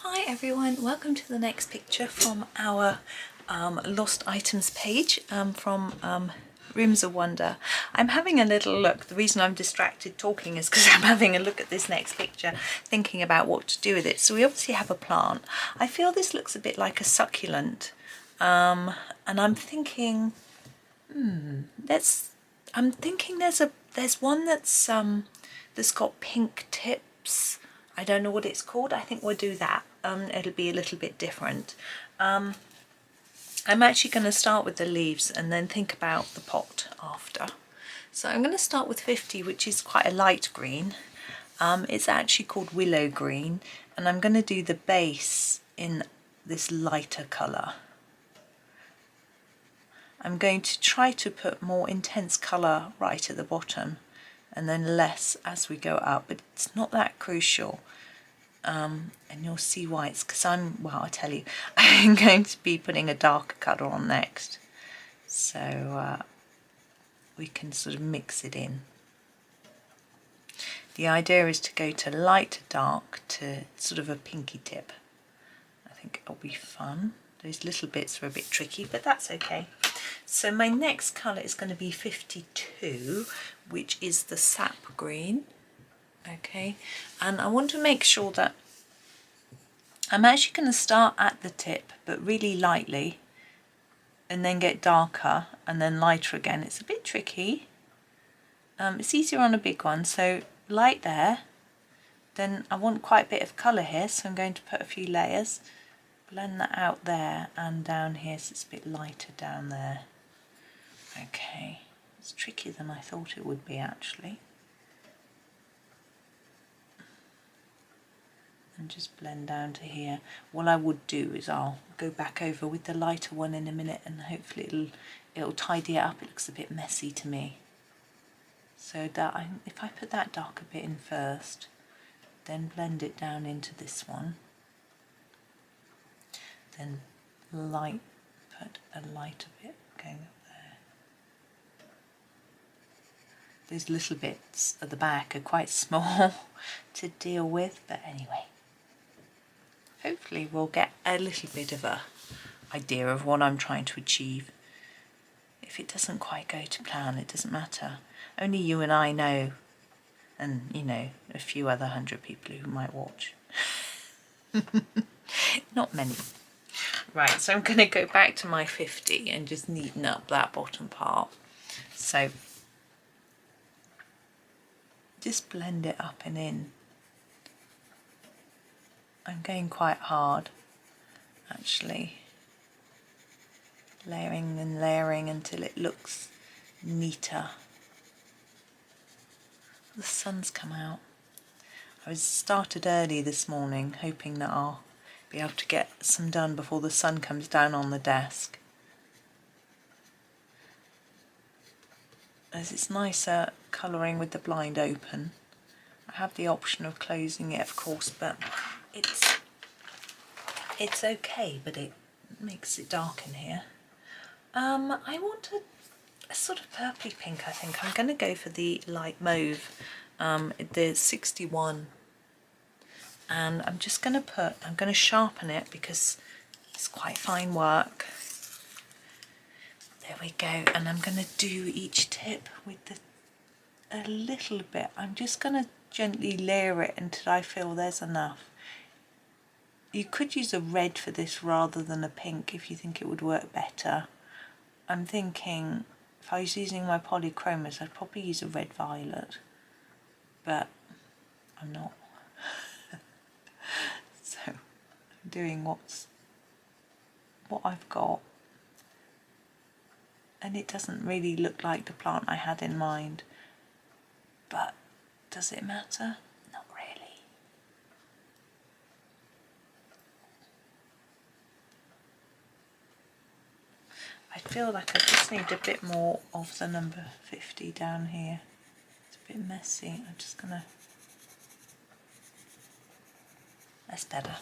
Hi everyone, welcome to the next picture from our lost items page from Rooms of Wonder. I'm having a little look. The reason I'm distracted talking is because I'm having a look at this next picture, thinking about what to do with it. So we obviously have a plant. I feel this looks a bit like a succulent, and I'm thinking, there's one that's got pink tips. I don't know what it's called. I think we'll do that. It'll be a little bit different. I'm actually going to start with the leaves and then think about the pot after. So I'm going to start with 50, which is quite a light green. It's actually called willow green, and I'm going to do the base in this lighter colour. I'm going to try to put more intense colour right at the bottom and then less as we go up, but it's not that crucial. And you'll see why. It's because I tell you, I'm going to be putting a darker colour on next. So we can sort of mix it in. The idea is to go to light to dark to sort of a pinky tip. I think it'll be fun. Those little bits are a bit tricky, but that's okay. So my next colour is going to be 52, which is the sap green. Okay, and I want to make sure that I'm actually going to start at the tip, but really lightly, and then get darker and then lighter again. It's a bit tricky. It's easier on a big one, so light there. Then I want quite a bit of colour here, so I'm going to put a few layers. Blend that out there and down here, so it's a bit lighter down there. Okay, it's trickier than I thought it would be actually. And just blend down to here. What I would do is I'll go back over with the lighter one in a minute, and hopefully it'll tidy it up. It looks a bit messy to me. So that if I put that darker bit in first, then blend it down into this one, then put a lighter bit going up there. Those little bits at the back are quite small to deal with, but anyway. Hopefully we'll get a little bit of a idea of what I'm trying to achieve. If it doesn't quite go to plan, it doesn't matter. Only you and I know, and you know, a few other 100 people who might watch. Not many. Right, so I'm going to go back to my 50 and just neaten up that bottom part. So just blend it up and in. I'm going quite hard actually, layering and layering until it looks neater. The sun's come out. I started early this morning, hoping that I'll be able to get some done before the sun comes down on the desk. As it's nicer colouring with the blind open. I have the option of closing it, of course, but it's okay, but it makes it dark in here. I want a sort of purpley pink, I think. I'm going to go for the light mauve, the 61. And I'm just going to sharpen it because it's quite fine work. There we go. And I'm going to do each tip with a little bit. I'm just going to gently layer it until I feel there's enough. You could use a red for this rather than a pink if you think it would work better. I'm thinking if I was using my polychromos, I'd probably use a red violet, but I'm not. So I'm doing what I've got, and it doesn't really look like the plant I had in mind, but does it matter? Not really. I feel like I just need a bit more of the number 50 down here. It's a bit messy. I'm just gonna... That's better.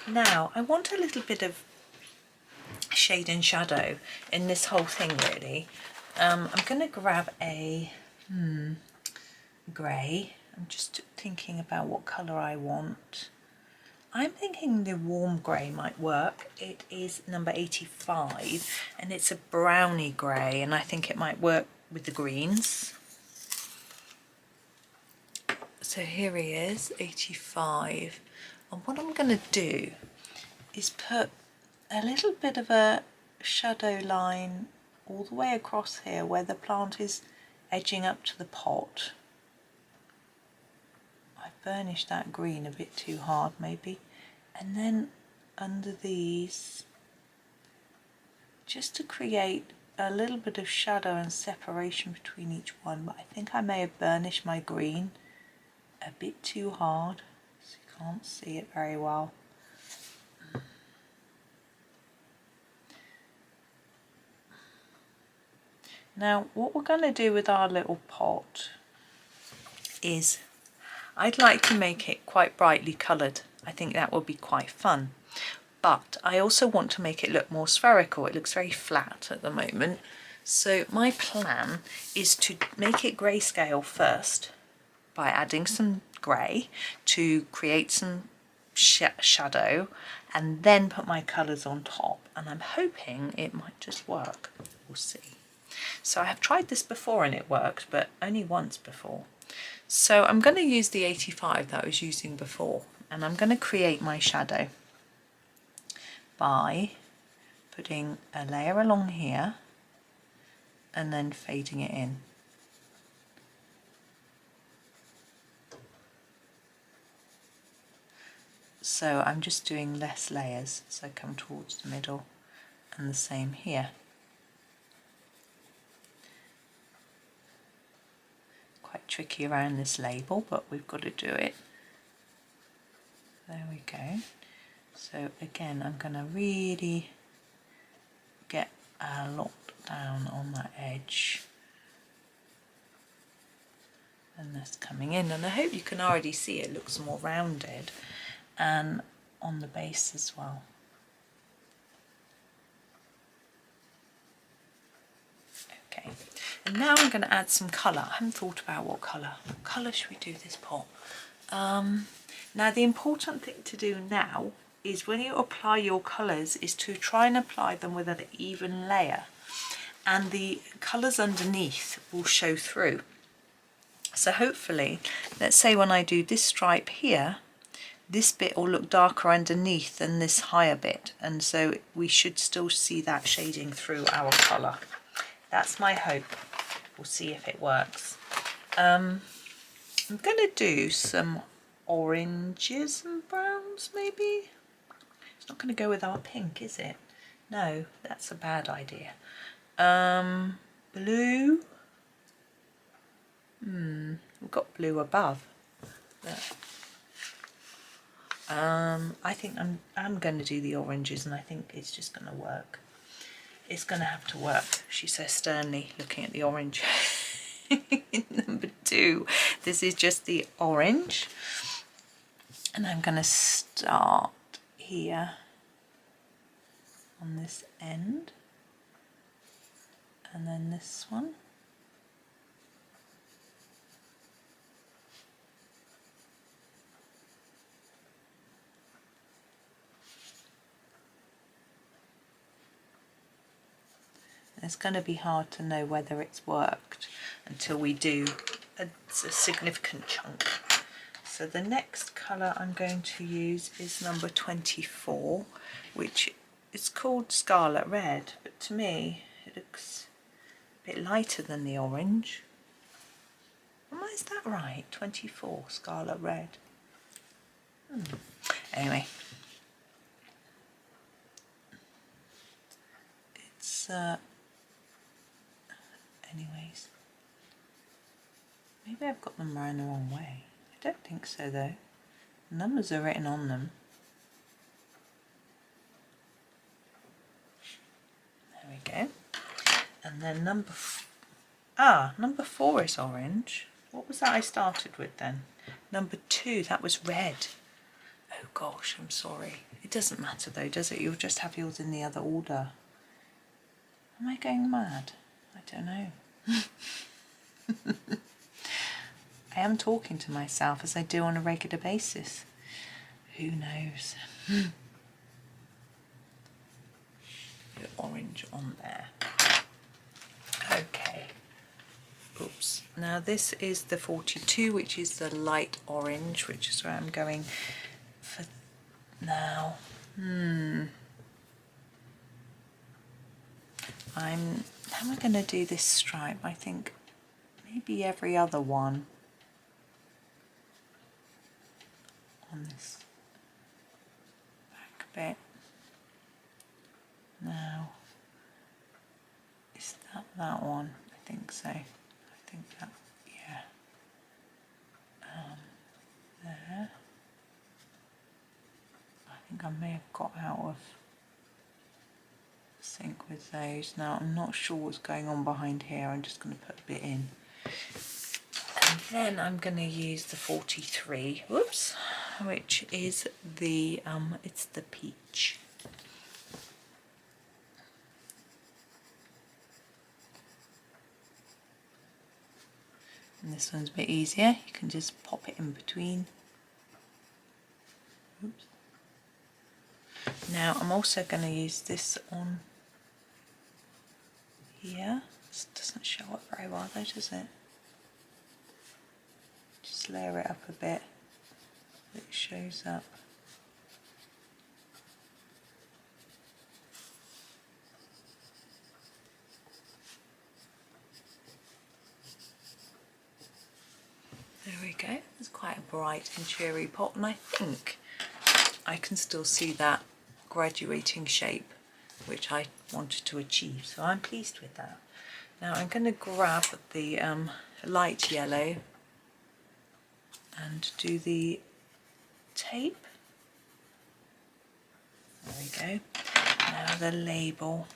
Now I want a little bit of shade and shadow in this whole thing really. I'm going to grab a grey. I'm just thinking about what colour I want. I'm thinking the warm grey might work. It is number 85 and it's a browny grey, and I think it might work with the greens. So here he is, 85. And what I'm going to do is put a little bit of a shadow line all the way across here where the plant is edging up to the pot. I burnished that green a bit too hard maybe. And then under these, just to create a little bit of shadow and separation between each one, but I think I may have burnished my green a bit too hard, so you can't see it very well. Now what we're going to do with our little pot is, I'd like to make it quite brightly coloured. I think that will be quite fun, but I also want to make it look more spherical. It looks very flat at the moment, so my plan is to make it grayscale first by adding some grey to create some shadow, and then put my colours on top, and I'm hoping it might just work. We'll see. So I have tried this before and it worked, but only once before. So I'm going to use the 85 that I was using before, and I'm going to create my shadow by putting a layer along here and then fading it in. So I'm just doing less layers, so I come towards the middle, and the same here. Quite tricky around this label, but we've got to do it. There we go. So again, I'm going to really get a lot down on that edge. And that's coming in, and I hope you can already see it looks more rounded, and on the base as well. Okay, and now I'm going to add some colour. I haven't thought about what colour should we do this pot. Now the important thing to do now is when you apply your colours is to try and apply them with an even layer, and the colours underneath will show through. So hopefully, let's say when I do this stripe here, this bit will look darker underneath than this higher bit, and so we should still see that shading through our colour. That's my hope. We'll see if it works. I'm going to do some oranges and browns maybe. It's not going to go with our pink, is it? No, that's a bad idea. Blue. We've got blue above. I think I'm going to do the oranges, and I think it's just going to work. It's going to have to work, she says sternly, looking at the orange. Number 2, this is just the orange, and I'm going to start here on this end, and then this one. It's going to be hard to know whether it's worked until we do a significant chunk. So the next colour I'm going to use is number 24, which is called Scarlet Red, but to me it looks a bit lighter than the orange. Is that right? 24, Scarlet Red. Anyway. It's anyways, maybe I've got them round the wrong way. I don't think so though. The numbers are written on them. There we go. And then number 4 is orange. What was that I started with then? Number 2, that was red. Oh gosh, I'm sorry. It doesn't matter though, does it? You'll just have yours in the other order. Am I going mad? I don't know. I am talking to myself as I do on a regular basis. who knows? The orange on there. Okay. Oops. Now this is the 42, which is the light orange, which is where I'm going for now. How am I going to do this stripe? I think maybe every other one on this back bit. Now, is that one? I think so. I think that, yeah. There. I think I may have got out of sync with those. Now I'm not sure what's going on behind here. I'm just going to put a bit in. And then I'm going to use the 43, whoops, which is the, it's the peach. And this one's a bit easier. You can just pop it in between. Oops. Now I'm also going to use this on here. This doesn't show up very well though, does it? Just layer it up a bit so it shows up. There we go. It's quite a bright and cheery pot, and I think I can still see that graduating shape which I wanted to achieve, so I'm pleased with that. Now I'm going to grab the light yellow and do the tape. There we go. Now the label.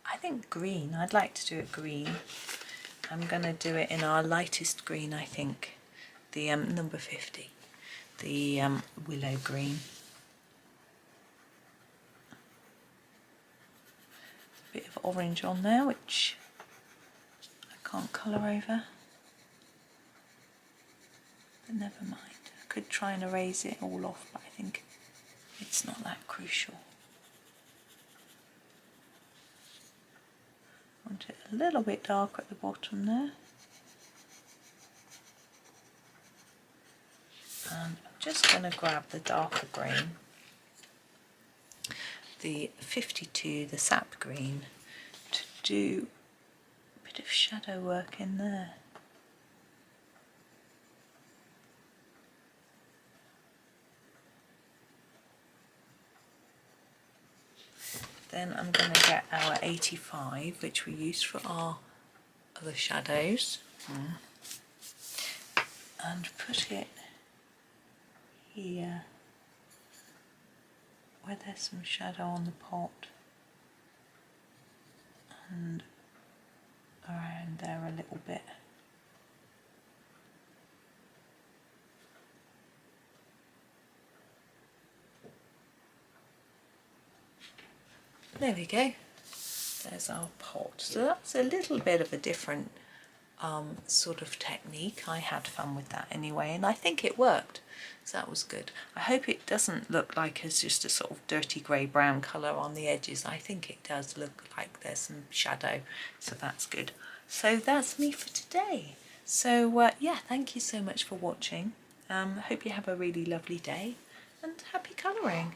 I think green. I'd like to do it green. I'm going to do it in our lightest green, I think, the number 50, the willow green. A bit of orange on there, which I can't colour over, but never mind. I could try and erase it all off, but I think it's not that crucial. I want it a little bit dark at the bottom there. And I'm just going to grab the darker green, the 52, the sap green, to do a bit of shadow work in there. Then I'm going to get our 85, which we used for our other shadows, and put it here where there's some shadow on the pot, and around there a little bit. There we go, there's our pot. So that's a little bit of a different sort of technique. I had fun with that anyway, and I think it worked, so that was good. I hope it doesn't look like it's just a sort of dirty grey brown colour on the edges. I think it does look like there's some shadow, so that's good. So that's me for today. So yeah, thank you so much for watching. Hope you have a really lovely day, and happy colouring.